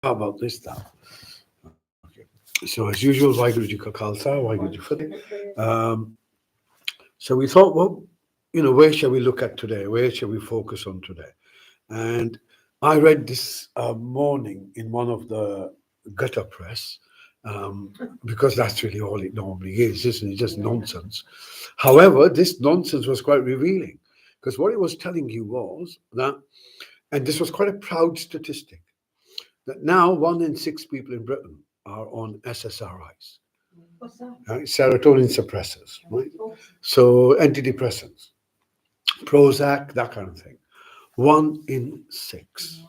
How about this now? Okay. So as usual, Waheguru Ji Ka Khalsa, Waheguru Ji Fateh. Um, so we thought, well, where shall we look at today? Where shall we focus on today? And I read this morning in one of the gutter press, um, because that's really all it normally is, isn't it? Just nonsense. However, this nonsense was quite revealing because what it was telling you was that, and this was quite a proud statistic, that now 1 in 6 people in Britain are on SSRIs, right? Serotonin suppressors, right? So antidepressants, Prozac, that kind of thing. 1 in 6.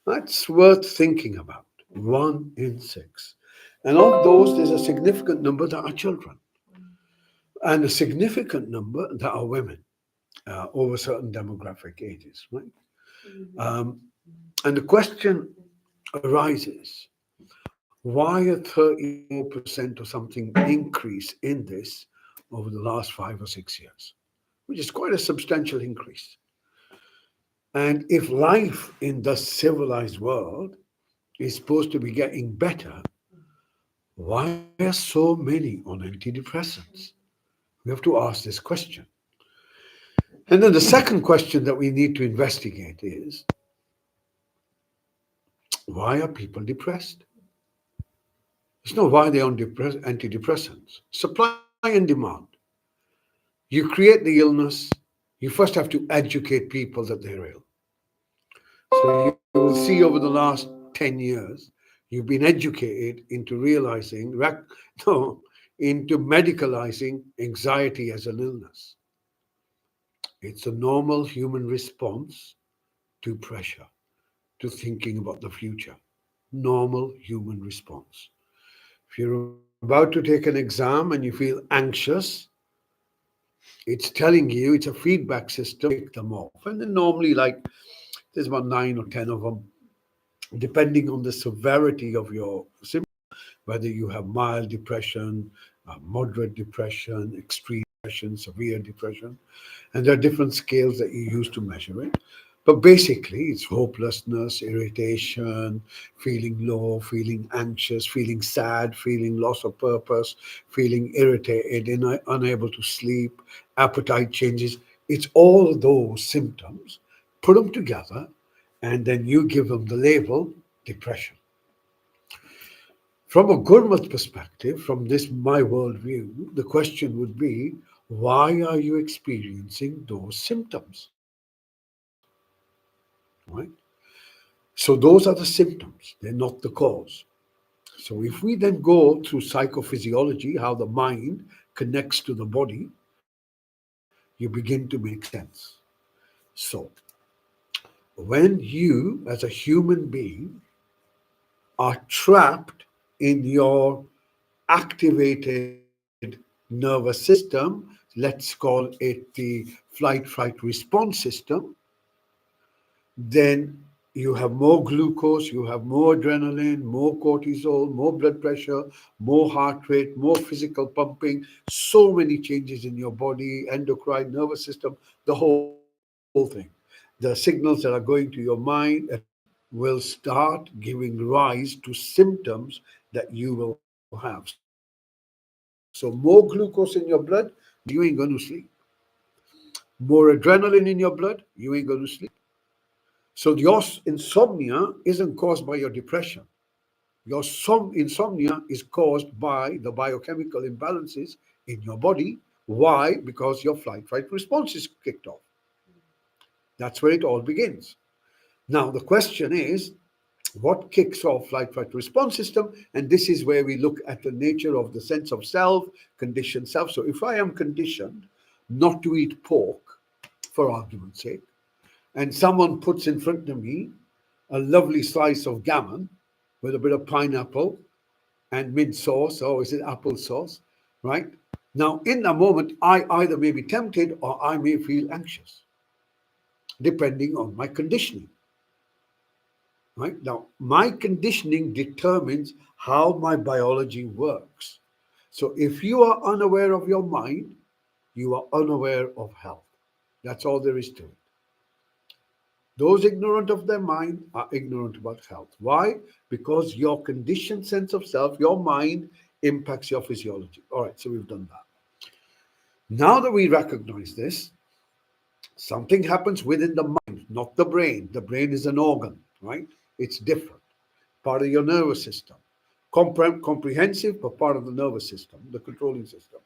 That's worth thinking about. 1 in 6. And of those, there's a significant number that are children, and a significant number that are women over certain demographic ages, right? Um, and the question arises, why a 34% or something increase in this over the last 5 or 6 years, which is quite a substantial increase? And if life in the civilized world is supposed to be getting better, why are so many on antidepressants? We have to ask this question. And then the second question that we need to investigate is, why are people depressed? It's not why they're on antidepressants. Supply and demand. You create the illness, you first have to educate people that they're ill. So you will see over the last 10 years, you've been educated into realizing, no, into medicalizing anxiety as an illness. It's a normal human response to pressure, to thinking about the future. Normal human response. If you're about to take an exam and you feel anxious, it's telling you, it's a feedback system, tick them off. And then normally, like, there's about 9 or 10 of them, depending on the severity of your symptoms, whether you have mild depression, moderate depression, extreme depression, severe depression. And there are different scales that you use to measure it. But basically, it's hopelessness, irritation, feeling low, feeling anxious, feeling sad, feeling loss of purpose, feeling irritated, unable to sleep, appetite changes. It's all those symptoms. Put them together, and then you give them the label depression. From a Gurmat perspective, from this my worldview, the question would be, why are you experiencing those symptoms? Right? So those are the symptoms, they're not the cause. So if we then go through psychophysiology, how the mind connects to the body, you begin to make sense. So when you, as a human being, are trapped in your activated nervous system, let's call it the flight fright response system, then you have more glucose, you have more adrenaline, more cortisol, more blood pressure, more heart rate, more physical pumping, so many changes in your body, endocrine, nervous system, the whole thing. The signals that are going to your mind will start giving rise to symptoms that you will have. So more glucose in your blood, you ain't going to sleep. More adrenaline in your blood, you ain't going to sleep. So your insomnia isn't caused by your depression. Your insomnia is caused by the biochemical imbalances in your body. Why? Because your flight fight response is kicked off. That's where it all begins. Now, the question is, what kicks off flight fight response system? And this is where we look at the nature of the sense of self, conditioned self. So if I am conditioned not to eat pork, for argument's sake, and someone puts in front of me a lovely slice of gammon with a bit of pineapple and mint sauce, or is it apple sauce, right? Now, in the moment, I either may be tempted or I may feel anxious, depending on my conditioning, right? Now, my conditioning determines how my biology works. So if you are unaware of your mind, you are unaware of health. That's all there is to it. Those ignorant of their mind are ignorant about health. Why? Because your conditioned sense of self, your mind, impacts your physiology. All right, so we've done that. Now that we recognize this, something happens within the mind, not the brain. The brain is an organ, right? It's different, part of your nervous system. Comprehensive, but part of the nervous system, the controlling system.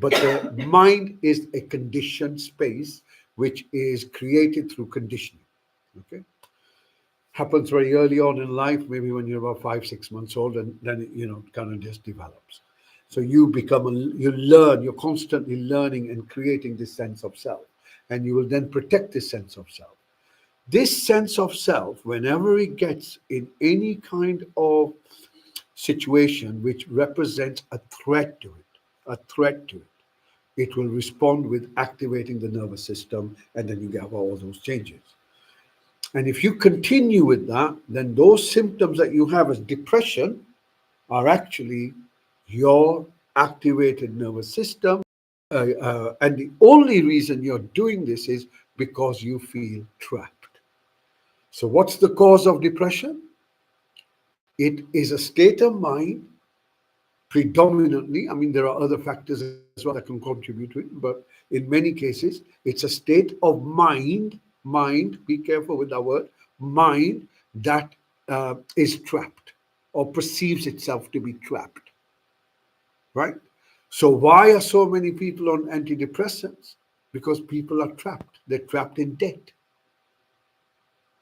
But the mind is a conditioned space which is created through conditioning. Okay? Happens very early on in life, maybe when you're about 5, 6 months old, and then it kind of just develops. So you learn, you're constantly learning and creating this sense of self, and you will then protect this sense of self. This sense of self, whenever it gets in any kind of situation which represents a threat to it, it will respond with activating the nervous system, and then you get all those changes. And if you continue with that, then those symptoms that you have as depression are actually your activated nervous system. And the only reason you're doing this is because you feel trapped. So, what's the cause of depression? It is a state of mind predominantly. I mean, there are other factors as well that can contribute to it, but in many cases, it's a state of mind, be careful with that word, mind that is trapped or perceives itself to be trapped, right? So, why are so many people on antidepressants? Because people are trapped. They're trapped in debt.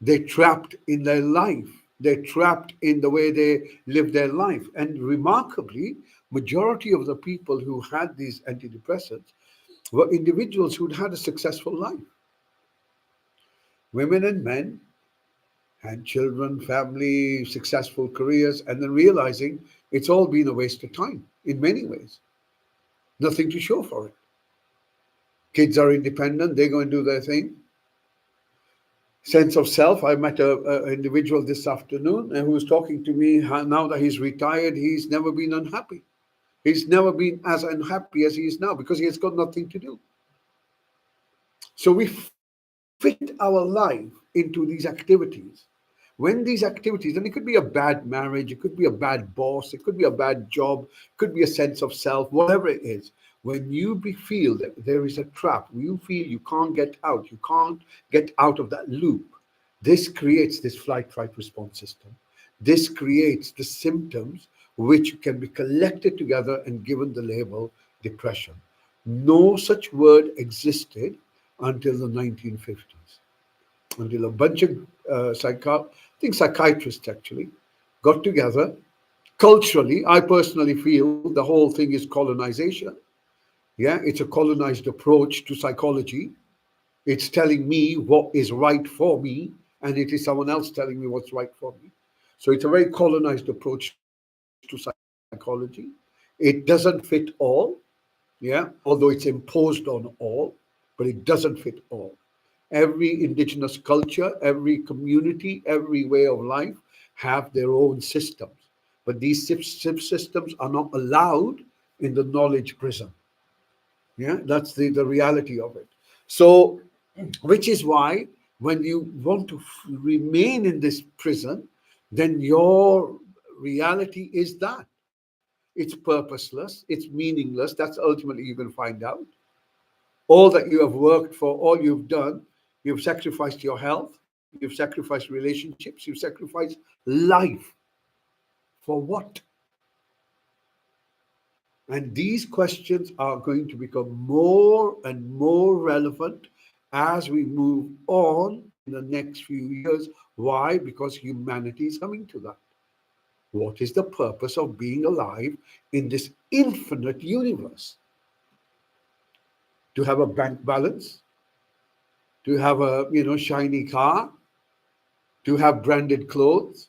They're trapped in their life. They're trapped in the way they live their life. And remarkably, majority of the people who had these antidepressants were individuals who'd had a successful life. Women and men had children, family, successful careers, and then realizing it's all been a waste of time in many ways. Nothing to show for it. Kids are independent, they go and do their thing. Sense of self. I met a individual this afternoon and who was talking to me. Now that he's retired, he's never been unhappy. He's never been as unhappy as he is now because he has got nothing to do. So we fit our life into these activities. When these activities, and it could be a bad marriage, it could be a bad boss, it could be a bad job, it could be a sense of self, whatever it is. When you feel that there is a trap, you feel you can't get out, you can't get out of that loop, this creates this flight-fight response system. This creates the symptoms which can be collected together and given the label depression. No such word existed until the 1950s, until a bunch of psychiatrists actually got together. Culturally, I personally feel the whole thing is colonization. Yeah, it's a colonized approach to psychology. It's telling me what is right for me, and it is someone else telling me what's right for me. So it's a very colonized approach to psychology. It doesn't fit all, yeah, although it's imposed on all, but it doesn't fit all. Every indigenous culture, every community, every way of life have their own systems. But these systems are not allowed in the knowledge prison. Yeah, that's the reality of it. So, which is why when you want to remain in this prison, then your reality is that it's purposeless, it's meaningless. That's ultimately you can find out. All that you have worked for, all you've done, you've sacrificed your health, you've sacrificed relationships, you've sacrificed life. For what? And these questions are going to become more and more relevant as we move on in the next few years. Why? Because humanity is coming to that. What is the purpose of being alive in this infinite universe? To have a bank balance, to have a shiny car, to have branded clothes?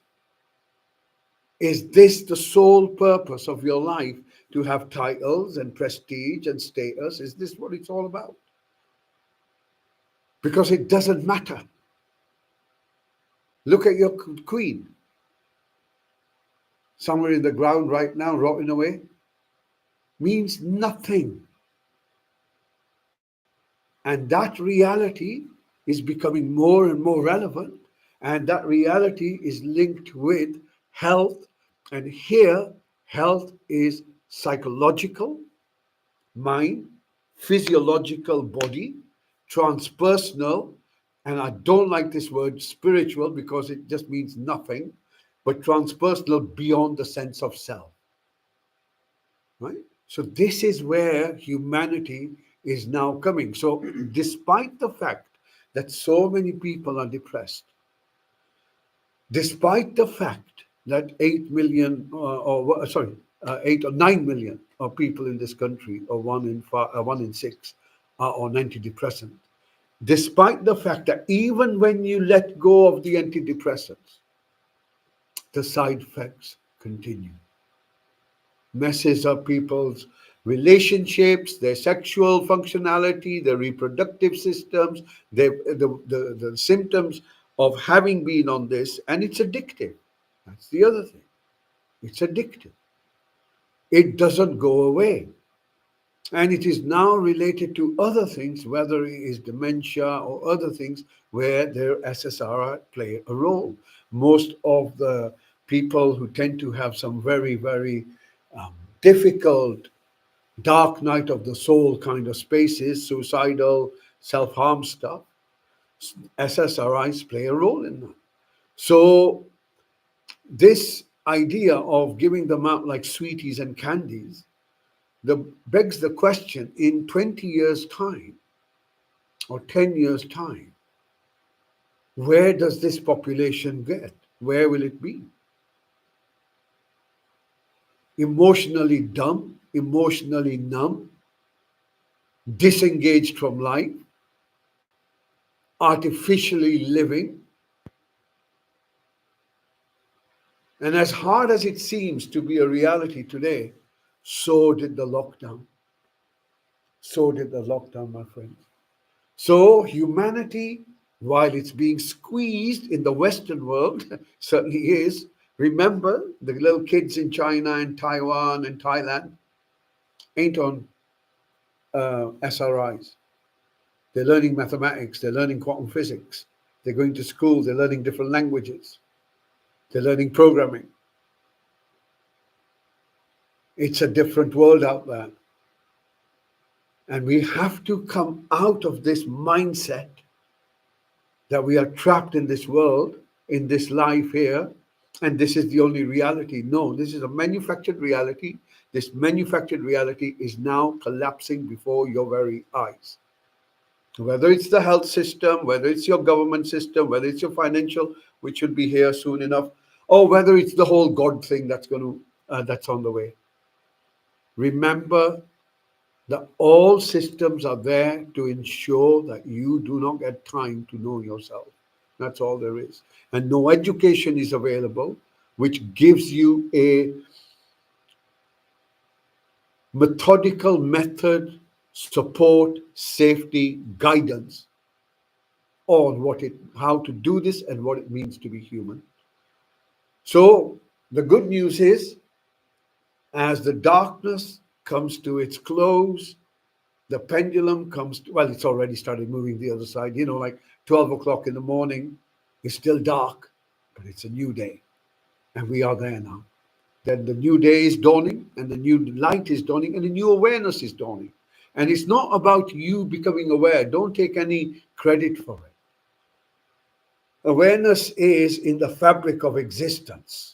Is this the sole purpose of your life? To have titles and prestige and status? Is this what it's all about? Because it doesn't matter. Look at your queen, somewhere in the ground right now, rotting away. Means nothing. And that reality is becoming more and more relevant, and that reality is linked with health. And here, health is psychological, mind, physiological, body, transpersonal, and I don't like this word spiritual because it just means nothing, but transpersonal beyond the sense of self. Right? So this is where humanity is now coming. So despite the fact that so many people are depressed, despite the fact that 8 million, 8 or 9 million of people in this country, or 1 in 6, are on antidepressant, despite the fact that even when you let go of the antidepressants, the side effects continue. Messes up people's relationships, their sexual functionality, their reproductive systems, the symptoms of having been on this, and it's addictive. That's the other thing. It's addictive. It doesn't go away. And it is now related to other things, whether it is dementia or other things where their SSRI play a role. Most of the people who tend to have some very, very difficult, dark night of the soul kind of spaces, suicidal, self-harm stuff, SSRIs play a role in that. So this idea of giving them out like sweeties and candies begs the question, in 20 years' time or 10 years' time, where does this population get? Where will it be? Emotionally dumb, emotionally numb, disengaged from life, artificially living. And as hard as it seems to be a reality today, so did the lockdown. So did the lockdown, my friends. So humanity, while it's being squeezed in the Western world, certainly is. Remember, the little kids in China and Taiwan and Thailand ain't on SRIs. They're learning mathematics, they're learning quantum physics, they're going to school, they're learning different languages, they're learning programming. It's a different world out there. And we have to come out of this mindset that we are trapped in this world, in this life here, and this is the only reality. No, this is a manufactured reality. This manufactured reality is now collapsing before your very eyes. Whether it's the health system, whether it's your government system, whether it's your financial, which should be here soon enough, or whether it's the whole God thing that's on the way. Remember that all systems are there to ensure that you do not get time to know yourself. That's all there is. And no education is available, which gives you a methodical method, support, safety, guidance on how to do this and what it means to be human. So the good news is, as the darkness comes to its close, the pendulum comes to, well, it's already started moving the other side, like 12 o'clock in the morning. It's still dark, but it's a new day. And we are there now. Then the new day is dawning, and the new light is dawning, and the new awareness is dawning. And it's not about you becoming aware. Don't take any credit for it. Awareness is in the fabric of existence.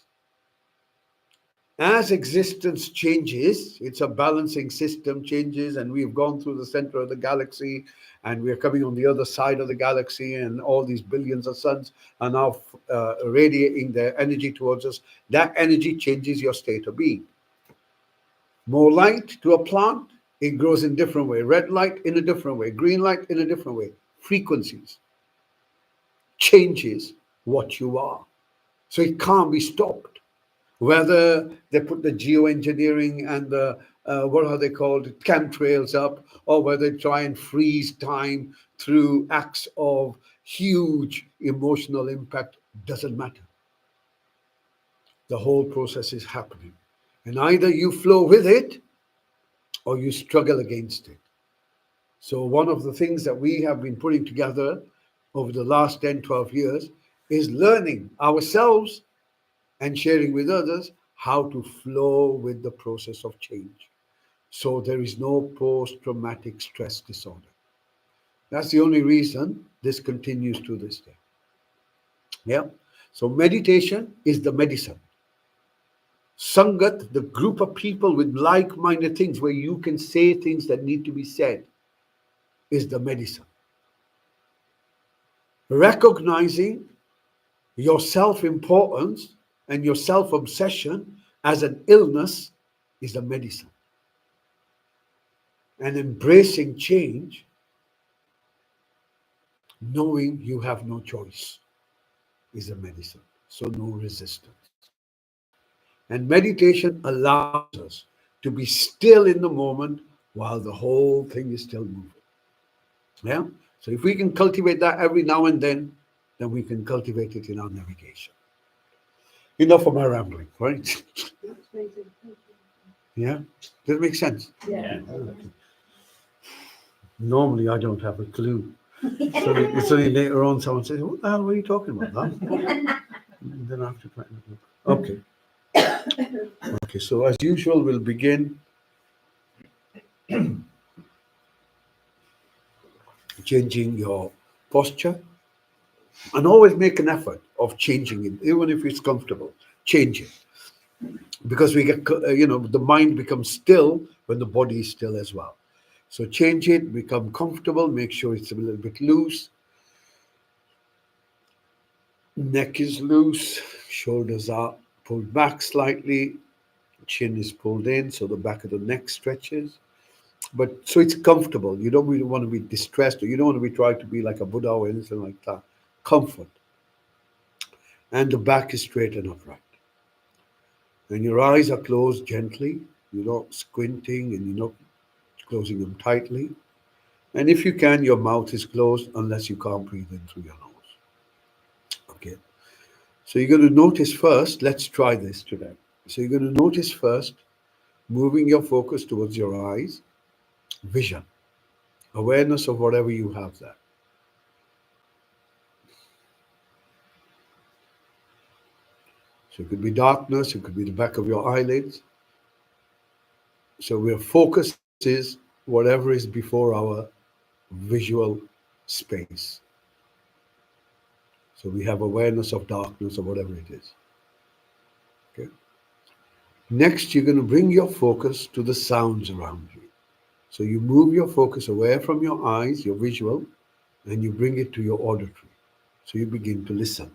As existence changes, it's a balancing system changes, and we've gone through the center of the galaxy, and we're coming on the other side of the galaxy, and all these billions of suns are now radiating their energy towards us. That energy changes your state of being. More light to a plant, it grows in a different way. Red light in a different way. Green light in a different way. Frequencies changes what you are. So it can't be stopped. Whether they put the geoengineering and the, what are they called, chemtrails up, or whether they try and freeze time through acts of huge emotional impact, doesn't matter. The whole process is happening. And either you flow with it or you struggle against it. So one of the things that we have been putting together over the last 10, 12 years is learning ourselves and sharing with others how to flow with the process of change. So there is no post traumatic stress disorder. That's the only reason this continues to this day. Yeah. So meditation is the medicine. Sangat, the group of people with like minded things where you can say things that need to be said, is the medicine. Recognizing your self importance and your self obsession as an illness is a medicine. And embracing change, knowing you have no choice, is a medicine. So, no resistance. And meditation allows us to be still in the moment while the whole thing is still moving. Yeah? So, if we can cultivate that every now and then we can cultivate it in our navigation. Enough of my rambling, right? Yeah? Does it make sense? Yeah. Okay. Normally, I don't have a clue. It's only later on someone says, "What the hell were you talking about, that?" And then I have to try and look. Okay. Okay, so as usual, we'll begin changing your posture and always make an effort of changing it, even if it's comfortable. Change it because we get, the mind becomes still when the body is still as well. So change it, become comfortable, make sure it's a little bit loose. Neck is loose, shoulders are pulled back slightly, chin is pulled in, so the back of the neck stretches. But so it's comfortable. You don't really want to be distressed, or you don't want to be trying to be like a Buddha or anything like that. Comfort. And the back is straight and upright. And your eyes are closed gently. You're not squinting and you're not closing them tightly. And if you can, your mouth is closed unless you can't breathe in through your nose. Okay. So you're going to notice first, let's try this today. So you're going to notice first, moving your focus towards your eyes, vision, awareness of whatever you have there. So it could be darkness, it could be the back of your eyelids. So where focus is whatever is before our visual space. So we have awareness of darkness or whatever it is. Okay. Next, you're going to bring your focus to the sounds around you. So you move your focus away from your eyes, your visual, and you bring it to your auditory. So you begin to listen.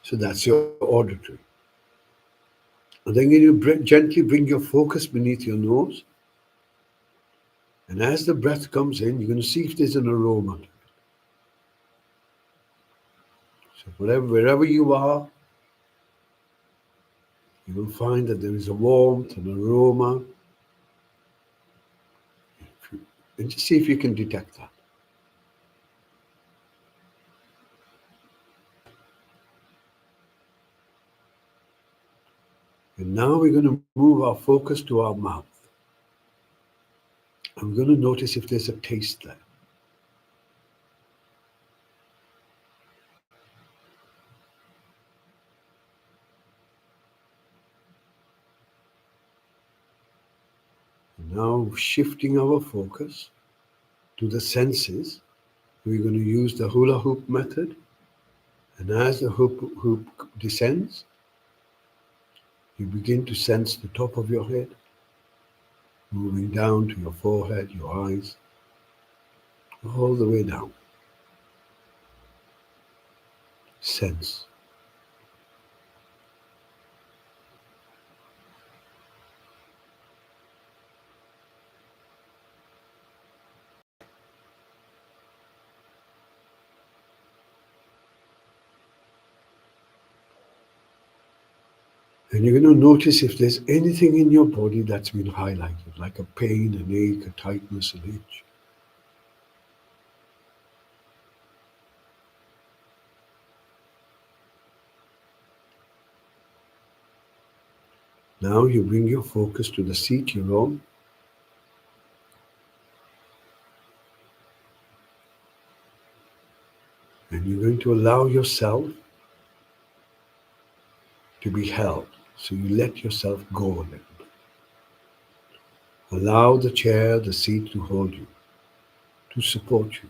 So that's your auditory. And then you gently bring your focus beneath your nose. And as the breath comes in, you're going to see if there's an aroma. So wherever you are, you will find that there is a warmth, an aroma. And just see if you can detect that. And now we're going to move our focus to our mouth. I'm going to notice if there's a taste there. And now shifting our focus to the senses, we're going to use the hula hoop method. And as the hoop descends, you begin to sense the top of your head, moving down to your forehead, your eyes, all the way down. Sense. And you're going to notice if there's anything in your body that's been highlighted, like a pain, an ache, a tightness, an itch. Now you bring your focus to the seat you're on, and you're going to allow yourself to be held. So you let yourself go a little bit. Allow the chair, the seat to hold you, to support you.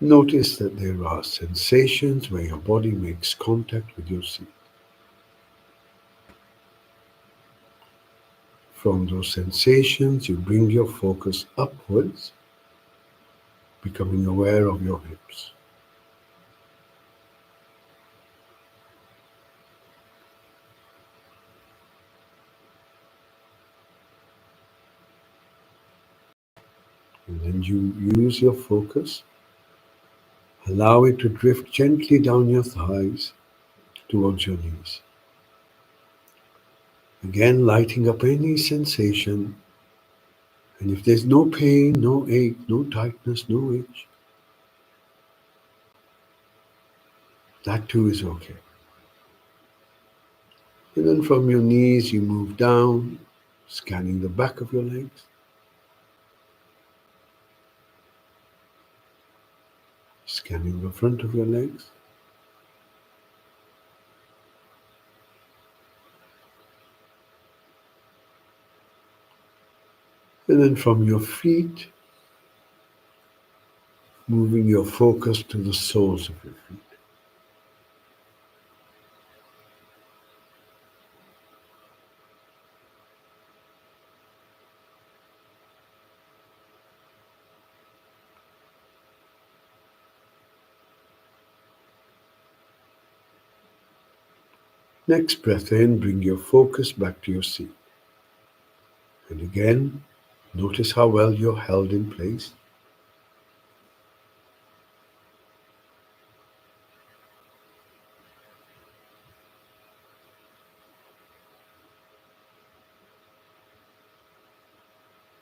Notice that there are sensations where your body makes contact with your seat. From those sensations, you bring your focus upwards, becoming aware of your hips. And then you use your focus, allow it to drift gently down your thighs towards your knees. Again, lighting up any sensation. And if there's no pain, no ache, no tightness, no itch, that too is okay. And then from your knees, you move down, scanning the back of your legs, scanning the front of your legs. And then from your feet, moving your focus to the soles of your feet. Next breath in, bring your focus back to your seat. And again, notice how well you're held in place.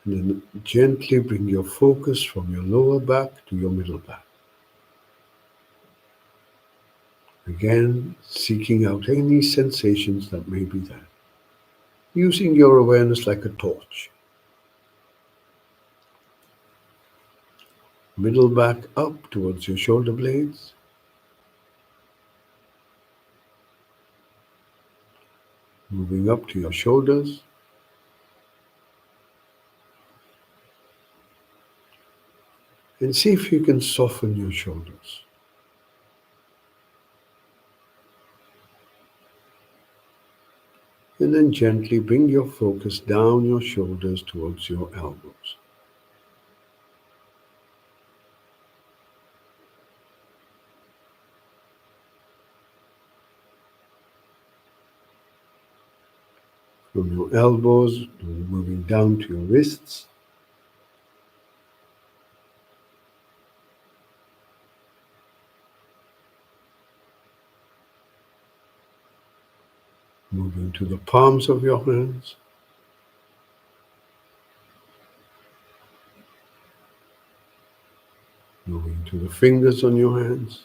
And then gently bring your focus from your lower back to your middle back. Again, seeking out any sensations that may be there. Using your awareness like a torch. Middle back up towards your shoulder blades. Moving up to your shoulders. And see if you can soften your shoulders. And then gently bring your focus down your shoulders towards your elbows. From your elbows, moving down to your wrists. Moving to the palms of your hands. Moving to the fingers on your hands.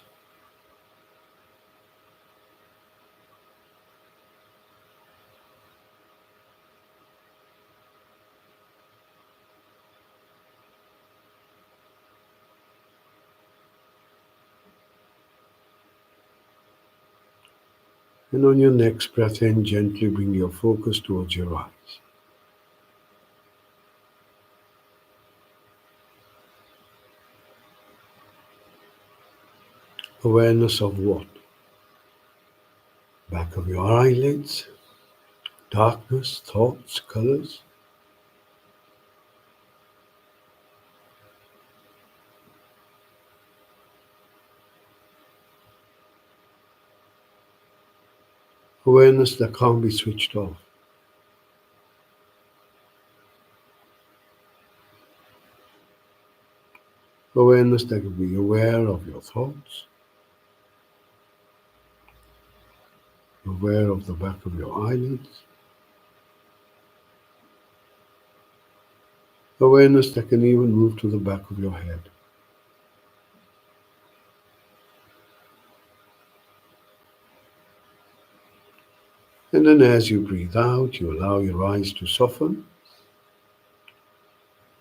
And on your next breath in, gently bring your focus towards your eyes. Awareness of what? Back of your eyelids, darkness, thoughts, colors. Awareness that can't be switched off. Awareness that will be aware of your thoughts, aware of the back of your eyelids, awareness that can even move to the back of your head. And then as you breathe out, you allow your eyes to soften.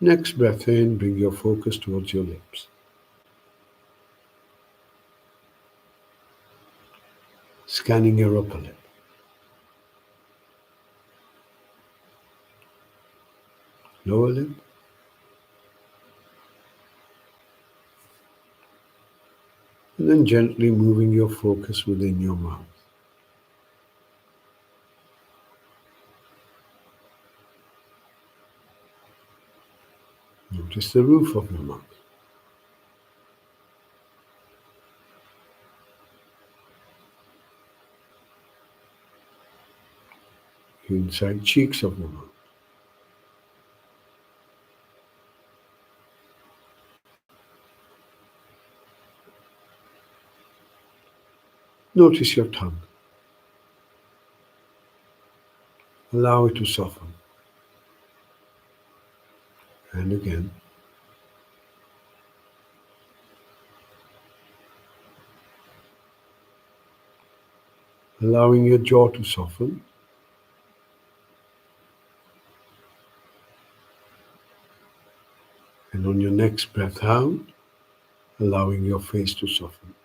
Next breath in, bring your focus towards your lips. Scanning your upper lip, lower lip, and then gently moving your focus within your mouth. Notice the roof of your mouth, the inside cheeks of your mouth. Notice your tongue. Allow it to soften. And again. Allowing your jaw to soften. And on your next breath out, allowing your face to soften.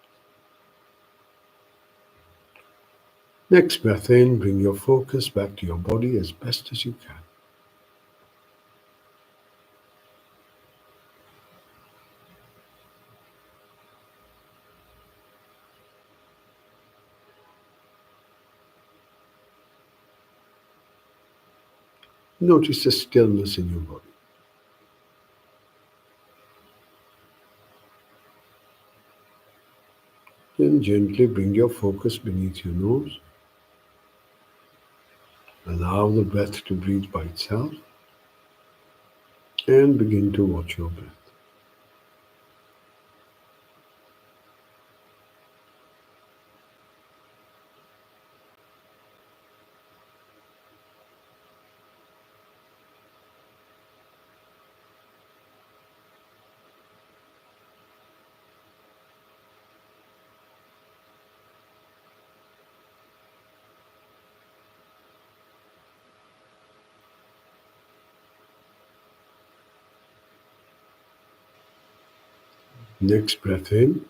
Next breath in, bring your focus back to your body as best as you can. Notice the stillness in your body. Then gently bring your focus beneath your nose. Allow the breath to breathe by itself. And begin to watch your breath. Next breath in,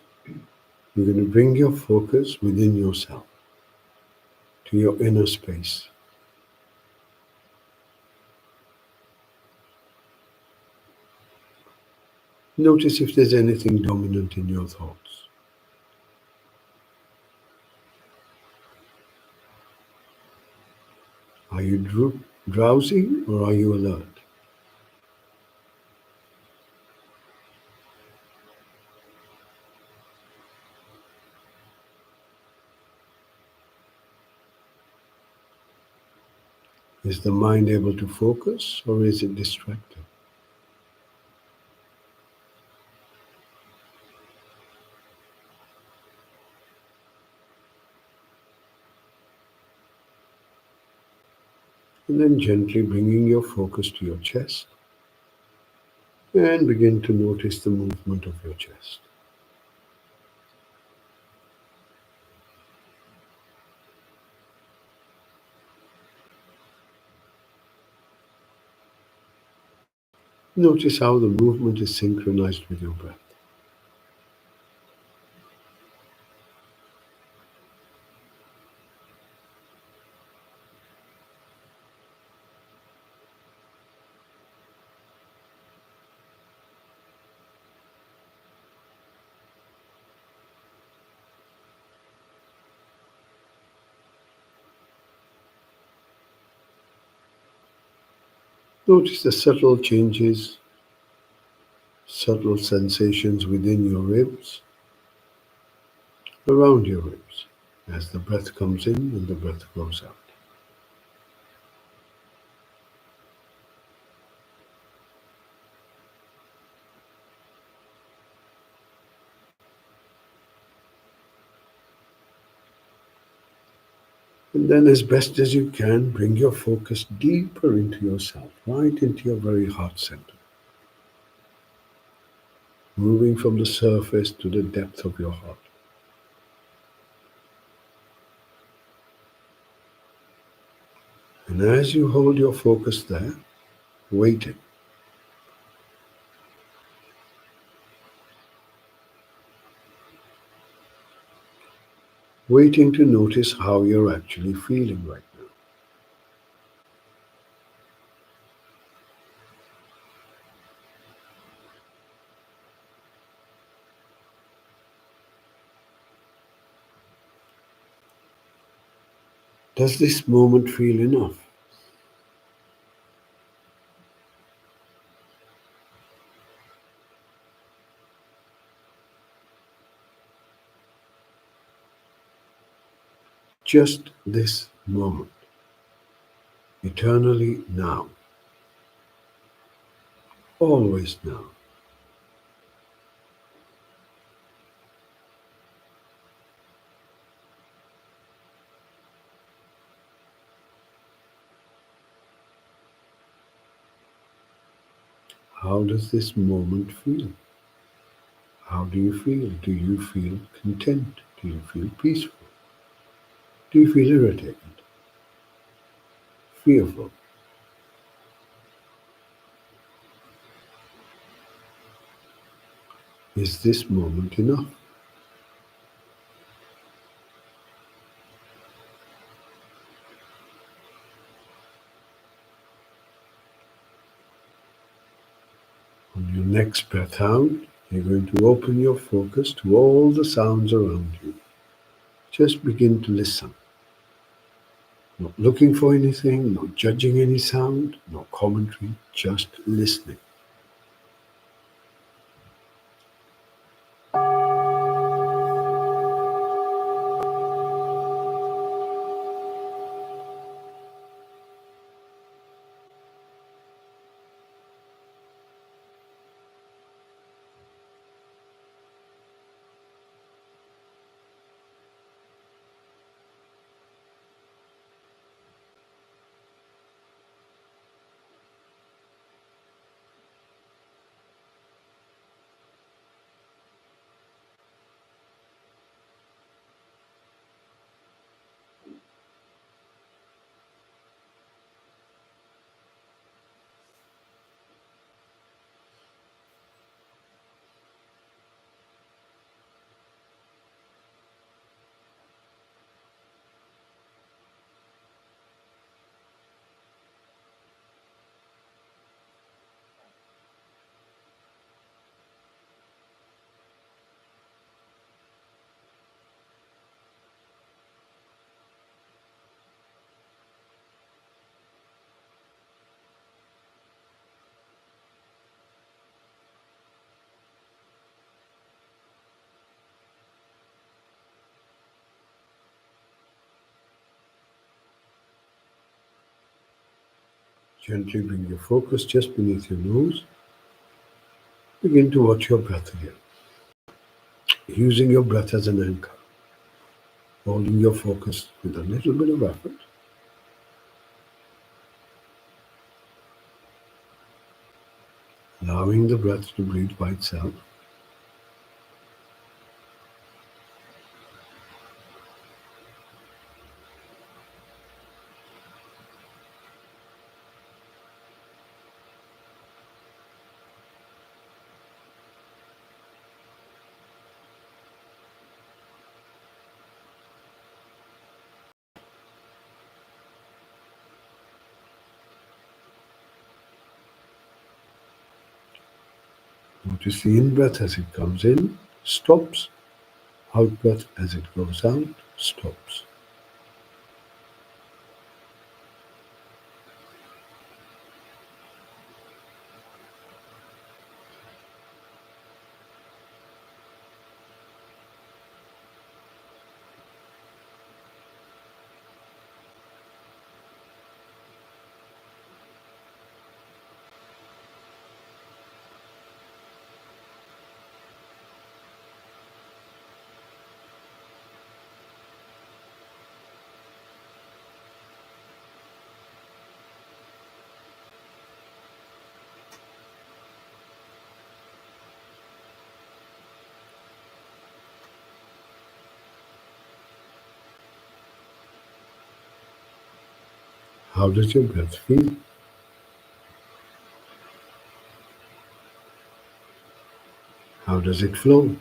you're going to bring your focus within yourself, to your inner space. Notice if there's anything dominant in your thoughts. Are you drowsy or are you alert? Is the mind able to focus or is it distracted? And then gently bringing your focus to your chest and begin to notice the movement of your chest. Notice how the movement is synchronized with your breath. Notice the subtle changes, subtle sensations within your ribs, around your ribs, as the breath comes in and the breath goes out. And then, as best as you can, bring your focus deeper into yourself, right into your very heart center, moving from the surface to the depth of your heart. And as you hold your focus there, waiting, waiting to notice how you're actually feeling right now. Does this moment feel enough? Just this moment, eternally now, always now. How does this moment feel? How do you feel? Do you feel content? Do you feel peaceful? Do you feel irritated? Fearful? Is this moment enough? On your next breath out, you're going to open your focus to all the sounds around you. Just begin to listen. Not looking for anything, not judging any sound, no commentary, just listening. Gently bring your focus just beneath your nose. Begin to watch your breath again, using your breath as an anchor, holding your focus with a little bit of effort, allowing the breath to breathe by itself. Notice the in-breath as it comes in, stops. Out-breath as it goes out, stops. How does your breath feel? How does it flow?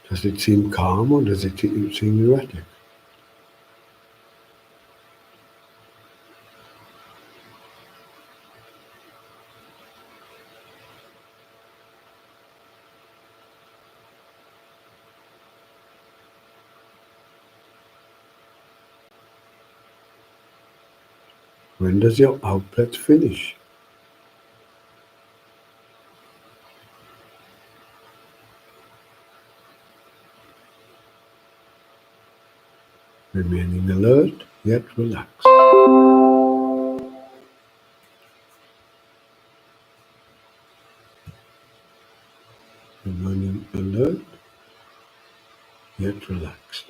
Does it seem calm or does it seem erratic? When does your out breath finish? Remaining alert yet relaxed. Remaining alert yet relaxed.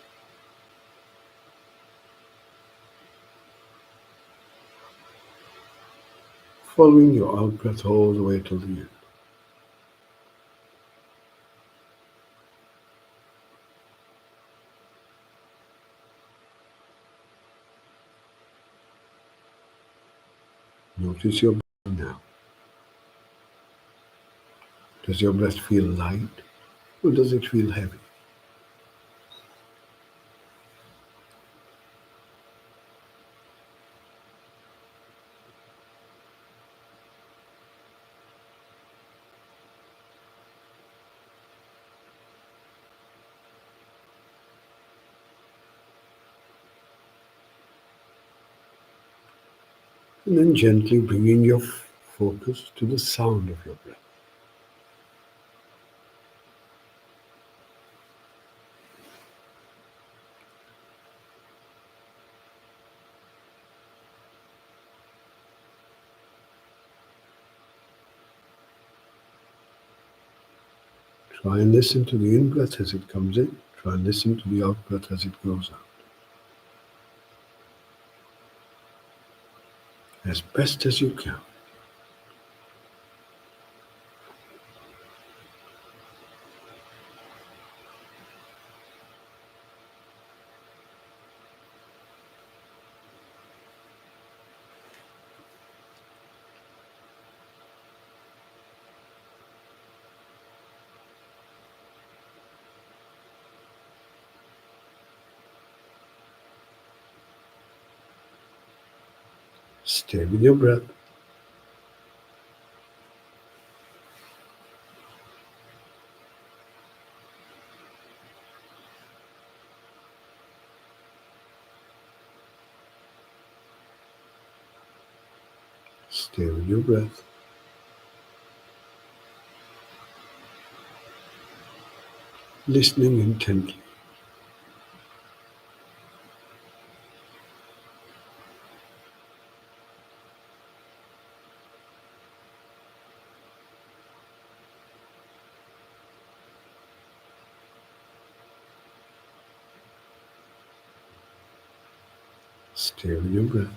Following your out breath all the way till the end. Notice your breath now. Does your breath feel light or does it feel heavy? And then gently bringing your focus to the sound of your breath. Try and listen to the in-breath as it comes in. Try and listen to the out-breath as it goes out. As best as you can. Stay with your breath. Stay with your breath. Listening intently. Stay with your breath.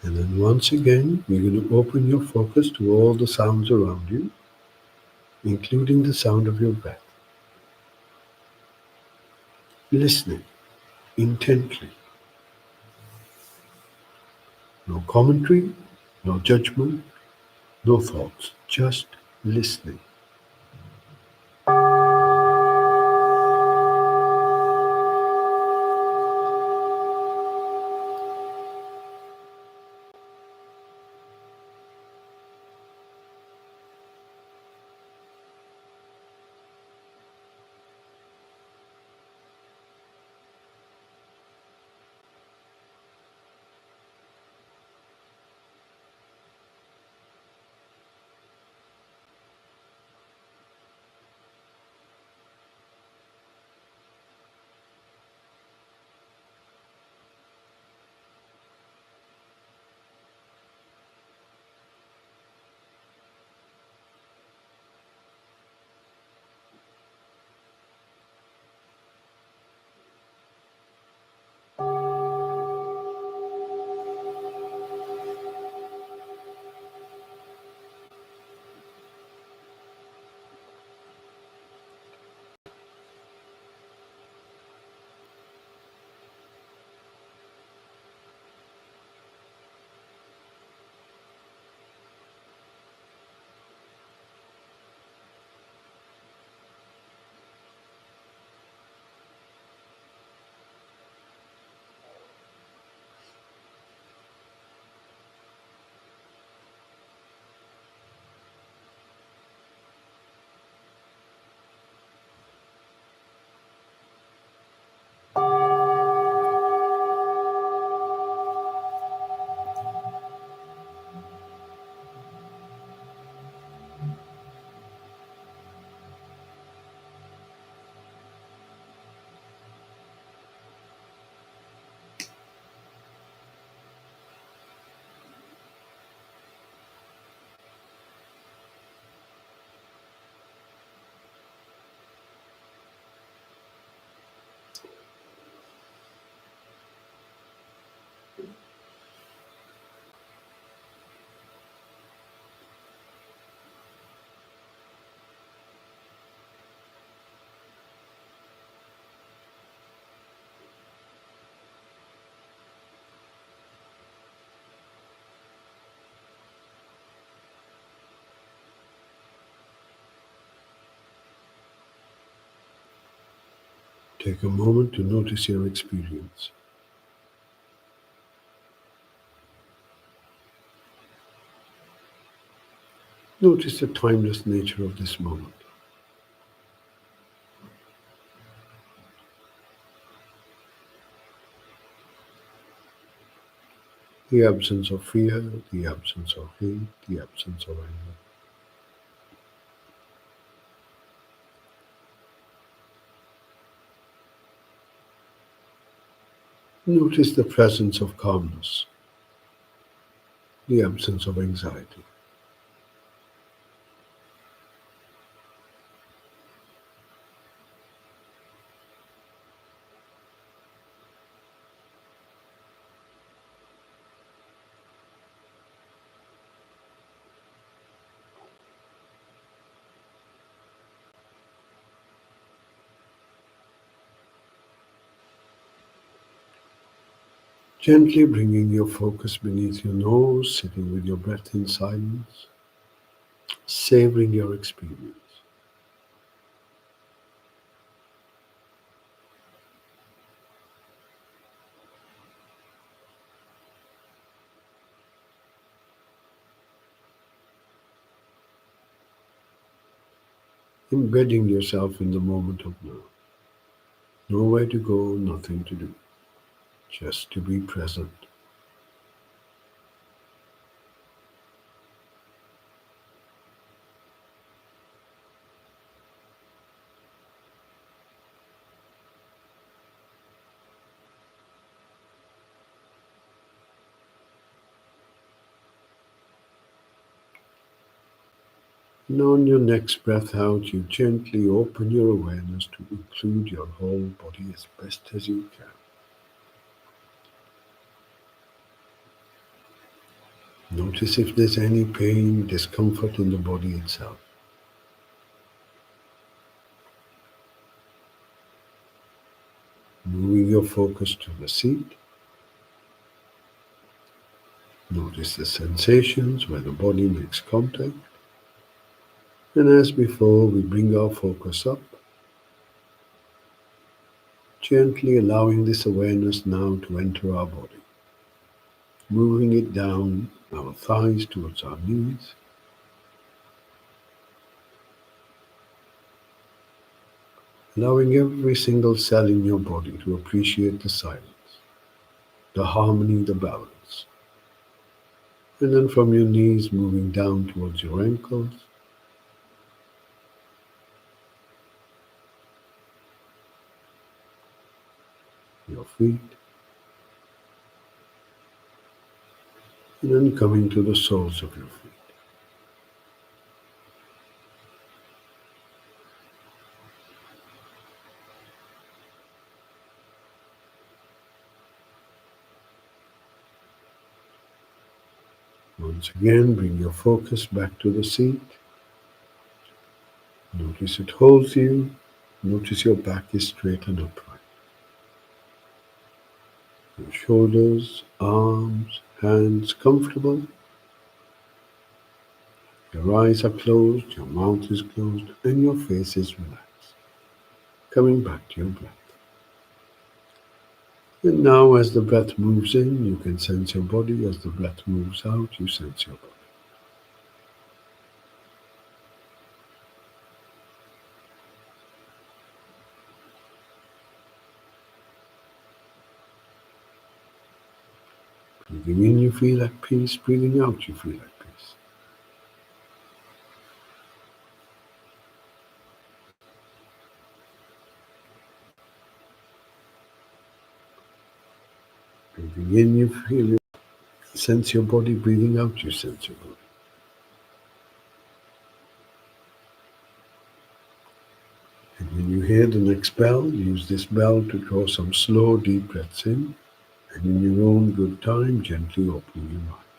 And then once again, you're going to open your focus to all the sounds around you, including the sound of your breath. Listening intently. No commentary, no judgment, no thoughts, just listening. Take a moment to notice your experience. Notice the timeless nature of this moment. The absence of fear, the absence of hate, the absence of anger. Notice the presence of calmness, the absence of anxiety. Gently bringing your focus beneath your nose, sitting with your breath in silence, savoring your experience. Embedding yourself in the moment of now. Nowhere to go, nothing to do, just to be present. And on your next breath out, you gently open your awareness to include your whole body as best as you can. Notice if there's any pain, discomfort in the body itself. Moving your focus to the seat. Notice the sensations where the body makes contact. And as before, we bring our focus up, gently allowing this awareness now to enter our body, moving it down our thighs towards our knees, allowing every single cell in your body to appreciate the silence, the harmony, the balance. And then from your knees, moving down towards your ankles, your feet, and then coming to the soles of your feet. Once again, bring your focus back to the seat. Notice it holds you. Notice your back is straight and upright. Your shoulders, arms, hands comfortable. Your eyes are closed, your mouth is closed, and your face is relaxed. Coming back to your breath. And now as the breath moves in, you can sense your body. As the breath moves out, you sense your body. Breathing in, you feel at peace. Breathing out, you feel at peace. Breathing in, you sense your body. Breathing out, you sense your body. And when you hear the next bell, use this bell to draw some slow, deep breaths in. And in your own good time, gently open your eyes.